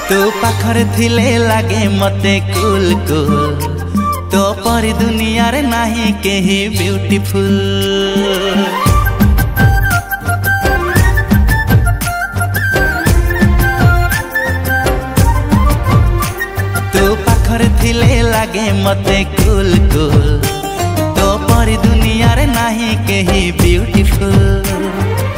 तू पाखरे थिले लागे मते कुल कुल तो परी दुनिया रे नाही केही ब्यूटीफुल। तू पाखरे थिले लागे मते कुल कुल तो परी दुनिया रे नाही केही ब्यूटीफुल।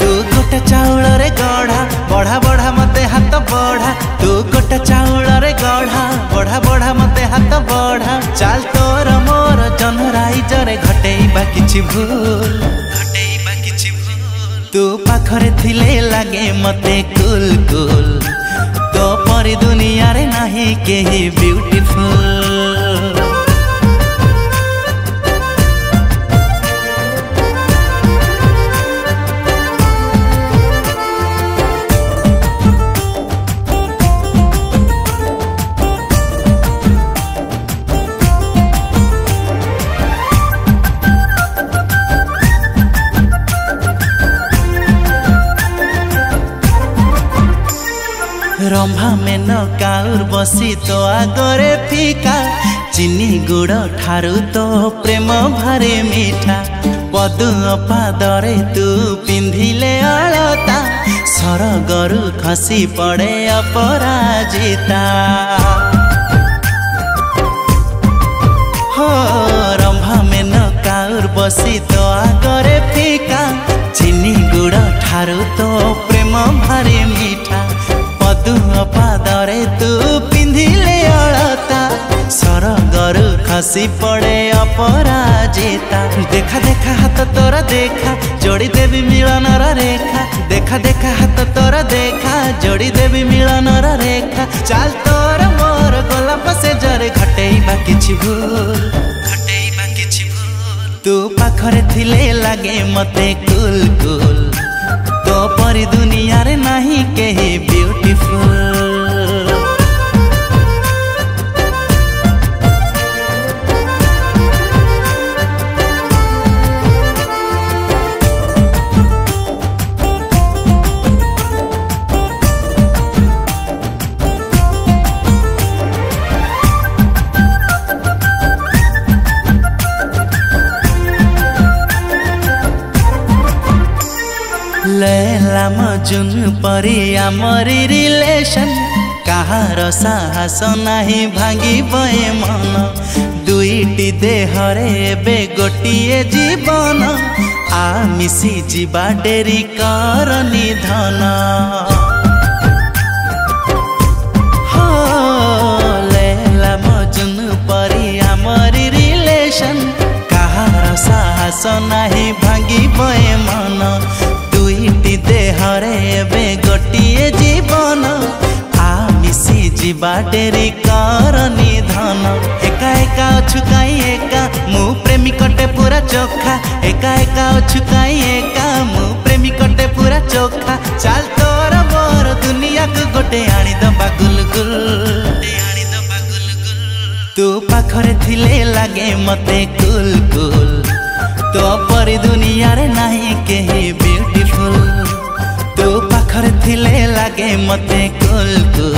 तू गोटे चाउल रे गढ़ा बढ़ा बढ़ा मते हाथ बढ़ा। तू गोटे चाउल रे गढ़ा बढ़ा बढ़ा मते हाथ बढ़ा। चाल तोर मोर जनराइज रे घटेइबा किछि भूल। तू पाखरे थिले लागे मते कुल कुल तो परी दुनिया रे नाही केही ब्यूटीफुल। रंभा में न काउर बसी तो आगरे फीका। चीनी गुड़ ठारू तो प्रेम भारे मीठा। पदु पादरे तू पिंधिले अलता सरगरु खसी पड़े अपराजिता। हो रंभा में न काउर बसी तो आगरे फीका। चीनी गुड़ ठारू तो प्रेम भारे मीठा। पदु पादरे तू पिंधिले अलता सरगरु खसी पड़े अपराजिता। देखा देखा हाथ तोरा देखा जोड़ी देवी मिलनर रेखा। देखा देखा हाथ तोरा देखा जोड़ी देवी मिलनर रेखा। चाल तोर मोर गोलाप से जरे घटेइबा किछि भूल। तू पाखरे थिले लागे मते कुल कुल तो परी दुनिया रे नाही केही ब्यूटीफुल। लैला मजुन परी आमरी रिलेशन कहार साहस नाही भांगी बए मन। दुईटी देहरे बे गोटिए जीवन आ मिसी जीवा डेरी कर निधन। हो लैला मजुन परी आमरी रिलेशन कहार साहस नाही भांगी बए मन। दुईटी देहरे बे गोटिए जीवन आ मिसी जीवा डेरी कर निधन। एका एका अछु काई एका मु प्रेमिकटे पूरा चोखा। एका एका अछु काई एका मु प्रेमिकटे पूरा चोखा। चाल तोर मोर दुनिया को गोटे आनी दबा गुलगुल। तू पाखरे थिले लागे मते कुल कुल तो परी दुनिया रे नाही केही ब्यूटीफुल। तू पाखरे थिले लागे मते कुल कुल